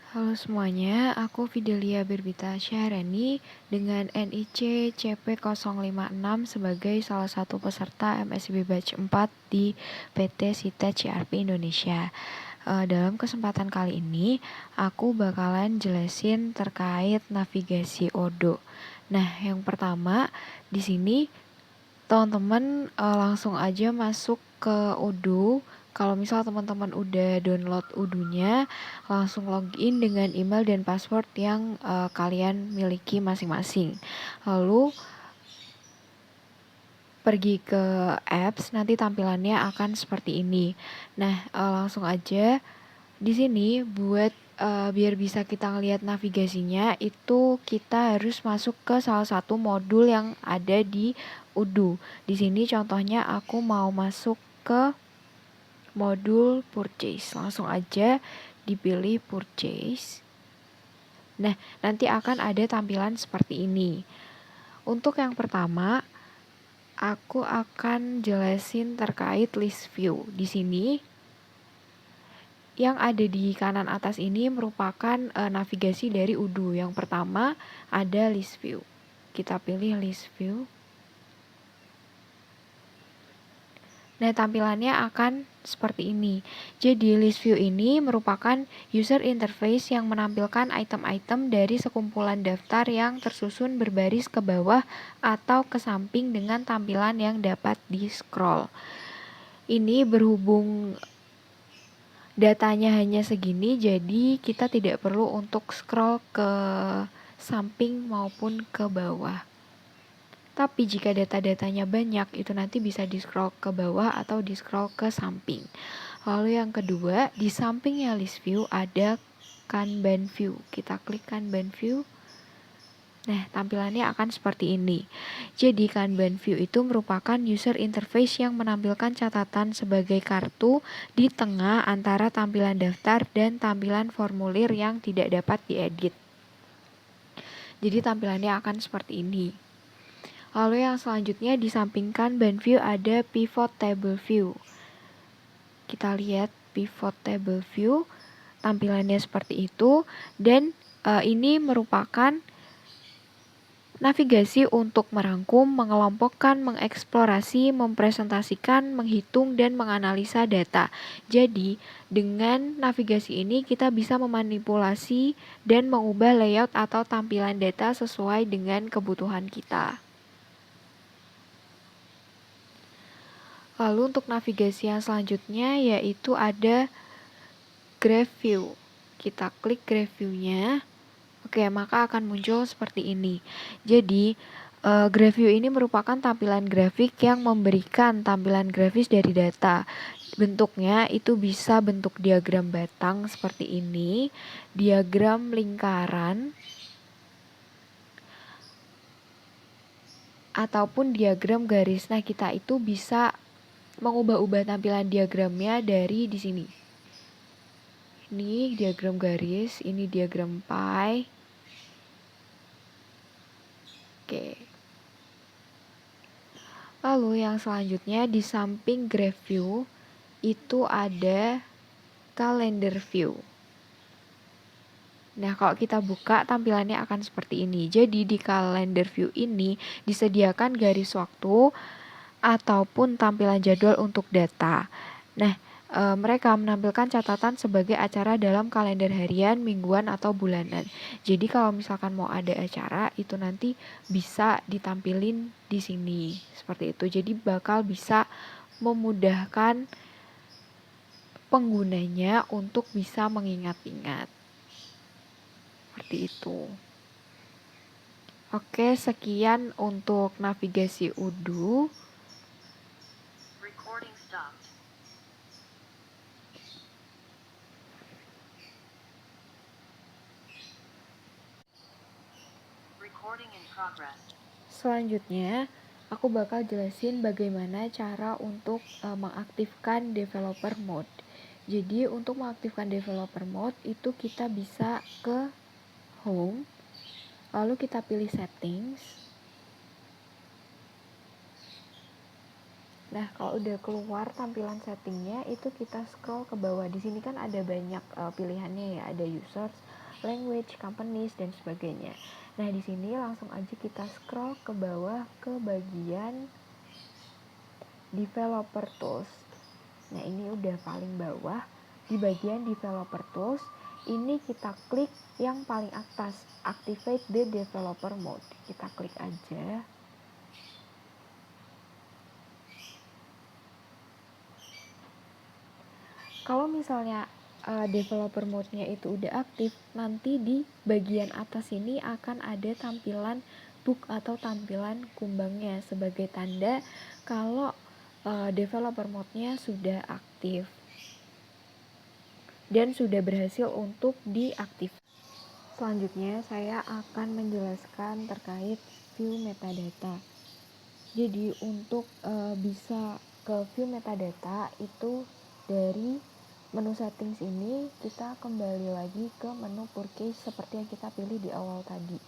Halo semuanya, aku Fidelia Berbita Syahrani dengan NIC CP056 sebagai salah satu peserta MSIB Batch 4 di PT Sita CRP Indonesia. Dalam kesempatan kali ini, aku bakalan jelasin terkait navigasi Odoo. Nah, yang pertama di sini teman-teman langsung aja masuk ke Odoo. Kalau misal teman-teman udah download Odoo-nya, langsung login dengan email dan password yang kalian miliki masing-masing. Lalu pergi ke apps, nanti tampilannya akan seperti ini. Nah, langsung aja di sini buat biar bisa kita ngelihat navigasinya, itu kita harus masuk ke salah satu modul yang ada di Odoo. Di sini contohnya aku mau masuk ke modul purchase. Langsung aja dipilih purchase. Nah, nanti akan ada tampilan seperti ini. Untuk yang pertama, aku akan jelasin terkait list view. Di sini yang ada di kanan atas ini merupakan navigasi dari Odoo. Yang pertama ada list view. Kita pilih list view. Nah, tampilannya akan seperti ini. Jadi, list view ini merupakan user interface yang menampilkan item-item dari sekumpulan daftar yang tersusun berbaris ke bawah atau ke samping dengan tampilan yang dapat di-scroll. Ini berhubung datanya hanya segini, jadi kita tidak perlu untuk scroll ke samping maupun ke bawah. Tapi jika data-datanya banyak, itu nanti bisa di-scroll ke bawah atau di-scroll ke samping. Lalu yang kedua, di sampingnya list view ada Kanban view. Kita klik Kanban view. Nah, tampilannya akan seperti ini. Jadi, Kanban view itu merupakan user interface yang menampilkan catatan sebagai kartu di tengah antara tampilan daftar dan tampilan formulir yang tidak dapat diedit. Jadi, tampilannya akan seperti ini. Lalu yang selanjutnya di samping Kanban view ada pivot table view. Kita lihat pivot table view, tampilannya seperti itu, dan ini merupakan navigasi untuk merangkum, mengelompokkan, mengeksplorasi, mempresentasikan, menghitung, dan menganalisa data. Jadi, dengan navigasi ini kita bisa memanipulasi dan mengubah layout atau tampilan data sesuai dengan kebutuhan kita. Lalu untuk navigasi yang selanjutnya yaitu ada Graph View. Kita klik Graph View-nya. Oke, maka akan muncul seperti ini. Jadi, Graph View ini merupakan tampilan grafik yang memberikan tampilan grafis dari data. Bentuknya itu bisa bentuk diagram batang seperti ini, diagram lingkaran, ataupun diagram garis. Nah, kita itu bisa mengubah-ubah tampilan diagramnya dari di sini. Ini diagram garis, ini diagram pie. Oke. Lalu yang selanjutnya di samping Graph View itu ada Calendar View. Nah, kalau kita buka tampilannya akan seperti ini. Jadi di Calendar View ini disediakan garis waktu ataupun tampilan jadwal untuk data. Nah, mereka menampilkan catatan sebagai acara dalam kalender harian, mingguan, atau bulanan. Jadi kalau misalkan mau ada acara, itu nanti bisa ditampilin di sini. Seperti itu. Jadi bakal bisa memudahkan penggunanya untuk bisa mengingat-ingat. Seperti itu. Oke, sekian untuk navigasi Odoo. Selanjutnya, aku bakal jelasin bagaimana cara untuk mengaktifkan developer mode. Jadi, untuk mengaktifkan developer mode itu kita bisa ke home, lalu kita pilih settings. Nah, kalau udah keluar tampilan settingnya, itu kita scroll ke bawah. Di sini kan ada banyak pilihannya ya, ada users, language, companies, dan sebagainya. Nah, di sini langsung aja kita scroll ke bawah ke bagian developer tools. Nah, ini udah paling bawah. Di bagian developer tools, ini kita klik yang paling atas, activate the developer mode. Kita klik aja. Kalau misalnya developer mode-nya itu udah aktif, nanti di bagian atas ini akan ada tampilan book atau tampilan kumbangnya sebagai tanda kalau developer mode-nya sudah aktif dan sudah berhasil untuk diaktifkan. Selanjutnya saya akan menjelaskan terkait view metadata. Jadi untuk bisa ke view metadata itu dari menu settings ini kita kembali lagi ke menu purchase seperti yang kita pilih di awal tadi.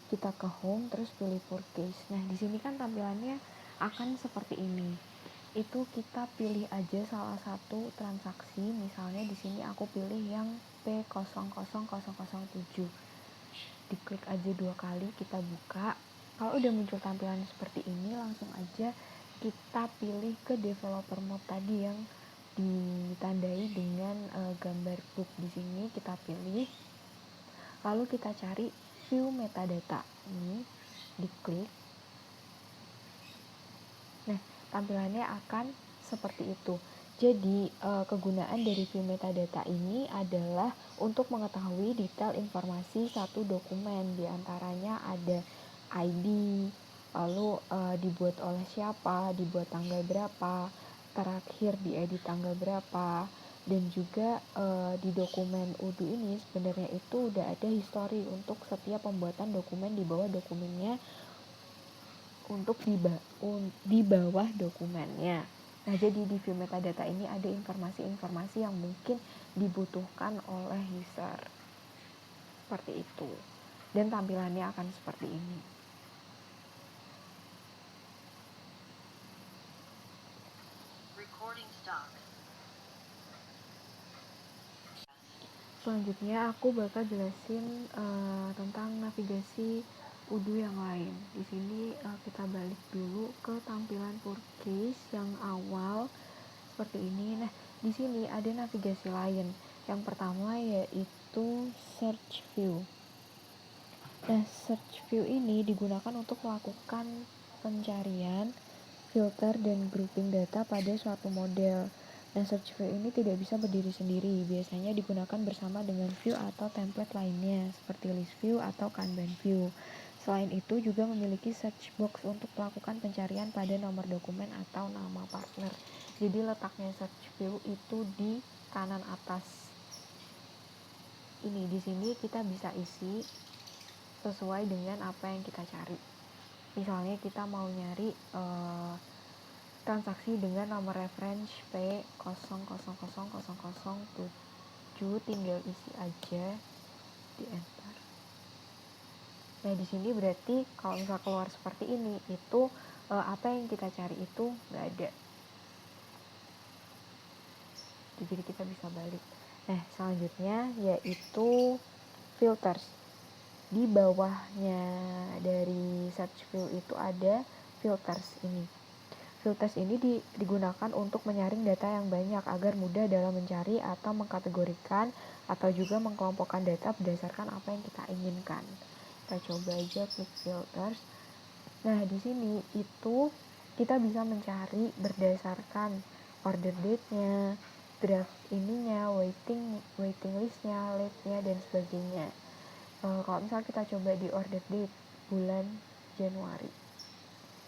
Kita ke home terus pilih purchase. Nah, di sini kan tampilannya akan seperti ini. Itu kita pilih aja salah satu transaksi. Misalnya di sini aku pilih yang P00007. Diklik aja 2 kali, kita buka. Kalau udah muncul tampilan seperti ini, langsung aja kita pilih ke developer mode tadi yang ditandai dengan gambar book. Di sini kita pilih, lalu kita cari view metadata. Ini diklik. Nah, tampilannya akan seperti itu. Jadi kegunaan dari view metadata ini adalah untuk mengetahui detail informasi satu dokumen. Di antaranya ada ID, lalu dibuat oleh siapa, dibuat tanggal berapa, terakhir diedit tanggal berapa, dan juga di dokumen UDU ini sebenarnya itu udah ada histori untuk setiap pembuatan dokumen di bawah dokumennya, untuk di bawah dokumennya. Nah, jadi di view metadata ini ada informasi-informasi yang mungkin dibutuhkan oleh user. Seperti itu. Dan tampilannya akan seperti ini. Selanjutnya aku bakal jelasin tentang navigasi UDU yang lain. Di sini kita balik dulu ke tampilan purchase yang awal seperti ini. Nah, di sini ada navigasi lain. Yang pertama yaitu search view. Nah, search view ini digunakan untuk melakukan pencarian, filter, dan grouping data pada suatu model. Nah, search view ini tidak bisa berdiri sendiri, biasanya digunakan bersama dengan view atau template lainnya, seperti list view atau Kanban view. Selain itu, juga memiliki search box untuk melakukan pencarian pada nomor dokumen atau nama partner. Jadi, letaknya search view itu di kanan atas. Ini, di sini kita bisa isi sesuai dengan apa yang kita cari. Misalnya kita mau nyari transaksi dengan nomor reference P000007, tinggal isi aja, di enter. Nah, di sini berarti kalau misal keluar seperti ini, itu apa yang kita cari itu nggak ada. Jadi kita bisa balik. Nah, selanjutnya yaitu filters. Di bawahnya dari search view itu ada filters ini. Filters ini digunakan untuk menyaring data yang banyak agar mudah dalam mencari atau mengkategorikan atau juga mengkelompokkan data berdasarkan apa yang kita inginkan. Kita coba aja klik filters. Nah, di sini itu kita bisa mencari berdasarkan order date-nya, draft ininya, waiting list-nya, late-nya, dan sebagainya. Kalau misal kita coba di order date bulan Januari.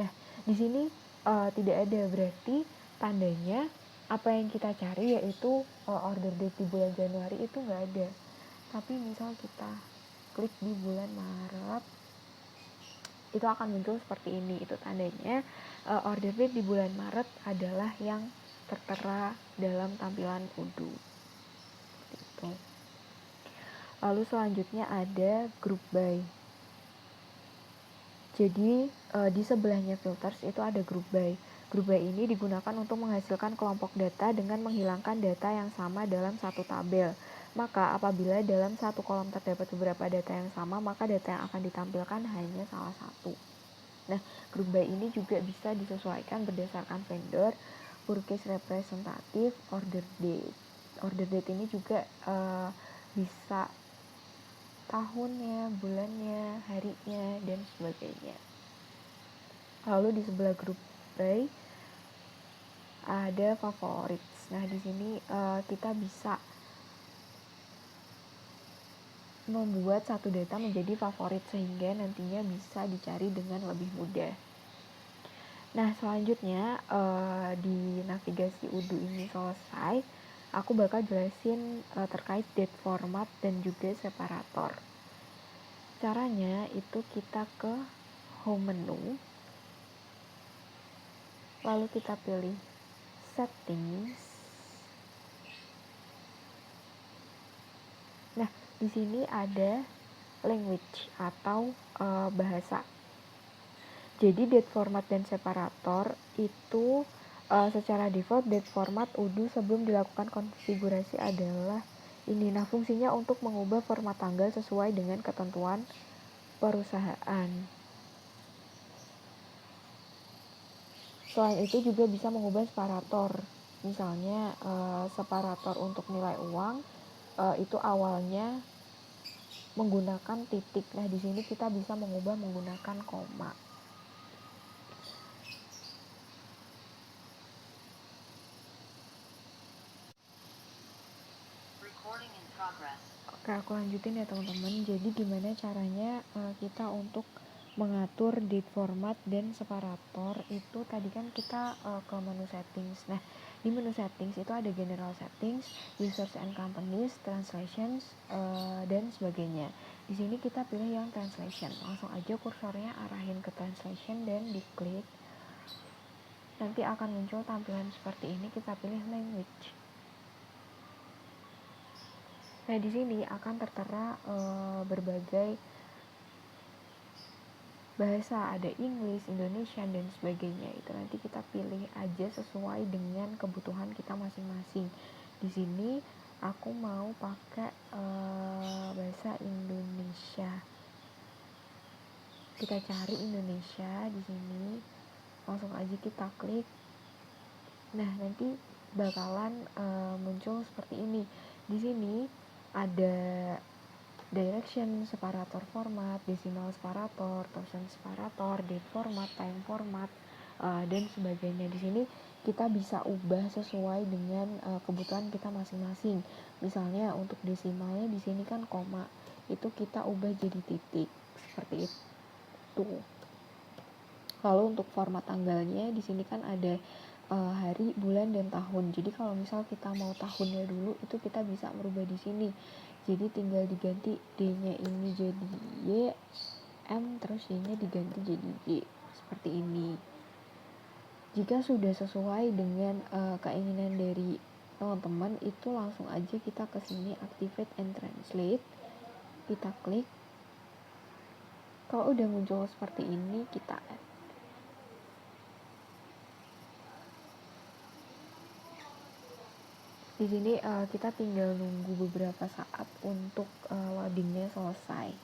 Nah, di sini tidak ada, berarti tandanya apa yang kita cari yaitu order date di bulan Januari itu nggak ada. Tapi misal kita klik di bulan Maret, itu akan muncul seperti ini. Itu tandanya order date di bulan Maret adalah yang tertera dalam tampilan UDU. Gitu. Lalu selanjutnya ada group by. Jadi di sebelahnya filters itu ada group by. Group by ini digunakan untuk menghasilkan kelompok data dengan menghilangkan data yang sama dalam satu tabel. Maka apabila dalam satu kolom terdapat beberapa data yang sama, maka data yang akan ditampilkan hanya salah satu. Nah, group by ini juga bisa disesuaikan berdasarkan vendor, purchase representative, order date. Order date ini juga bisa tahunnya, bulannya, harinya, dan sebagainya. Lalu di sebelah group by ada favorites. Nah, di sini kita bisa membuat satu data menjadi favorit sehingga nantinya bisa dicari dengan lebih mudah. Nah, selanjutnya di navigasi Udu ini selesai, aku bakal jelasin terkait date format dan juga separator. Caranya itu kita ke home menu, lalu kita pilih settings. Nah, di sini ada language atau bahasa. Jadi date format dan separator itu secara default date format Udu sebelum dilakukan konfigurasi adalah ini. Nah, fungsinya untuk mengubah format tanggal sesuai dengan ketentuan perusahaan. Selain itu juga bisa mengubah separator. Misalnya separator untuk nilai uang itu awalnya menggunakan titik. Nah, di sini kita bisa mengubah menggunakan koma. Oke, aku lanjutin ya teman-teman. Jadi gimana caranya kita untuk mengatur date format dan separator itu tadi kan kita ke menu settings. Nah, di menu settings itu ada general settings, users and companies, translations, dan sebagainya. Di sini kita pilih yang translation. Langsung aja kursornya arahin ke translation dan diklik. Nanti akan muncul tampilan seperti ini. Kita pilih language. Nah, di sini akan tertera berbagai bahasa, ada English, Indonesian, dan sebagainya. Itu nanti kita pilih aja sesuai dengan kebutuhan kita masing-masing. Di sini aku mau pakai bahasa Indonesia. Kita cari Indonesia di sini, langsung aja kita klik. Nah, nanti bakalan muncul seperti ini. Di sini ada direction, separator format, decimal separator, thousand separator, date format, time format, dan sebagainya. Di sini kita bisa ubah sesuai dengan kebutuhan kita masing-masing. Misalnya untuk desimalnya di sini kan koma, itu kita ubah jadi titik seperti itu. Lalu untuk format tanggalnya di sini kan ada hari, bulan, dan tahun. Jadi kalau misal kita mau tahunnya dulu, itu kita bisa merubah di sini. Jadi tinggal diganti D-nya ini jadi Y, M, terus Y-nya diganti jadi Y. Seperti ini. Jika sudah sesuai dengan keinginan dari teman-teman, itu langsung aja kita ke sini activate and translate. Kita klik. Kalau udah muncul seperti ini, kita add. Di sini kita tinggal nunggu beberapa saat untuk loadingnya selesai.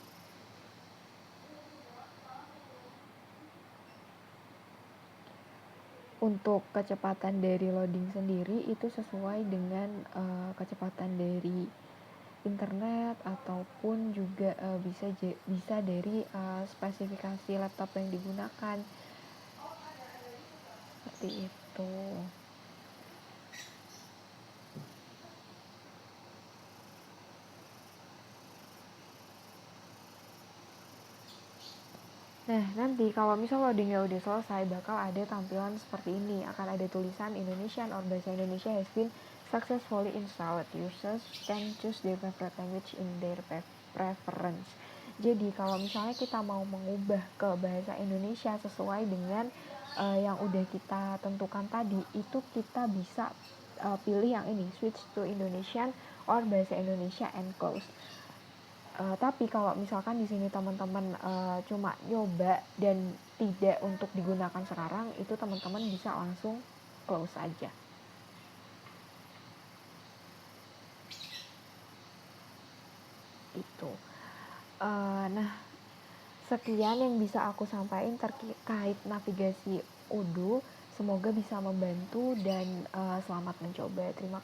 Untuk kecepatan dari loading sendiri itu sesuai dengan kecepatan dari internet ataupun juga bisa dari spesifikasi laptop yang digunakan. Seperti itu. Nah, nanti kalau misal loadingnya udah selesai, bakal ada tampilan seperti ini. Akan ada tulisan Indonesian or bahasa Indonesia has been successfully installed. Users can choose their favorite language in their preference. Jadi, kalau misalnya kita mau mengubah ke bahasa Indonesia sesuai dengan yang udah kita tentukan tadi, itu kita bisa pilih yang ini, switch to Indonesian or bahasa Indonesia and close. Tapi kalau misalkan di sini teman-teman cuma nyoba dan tidak untuk digunakan sekarang, itu teman-teman bisa langsung close aja. gitu. Nah, sekian yang bisa aku sampaikan terkait navigasi Odoo. Semoga bisa membantu dan selamat mencoba. Terima kasih.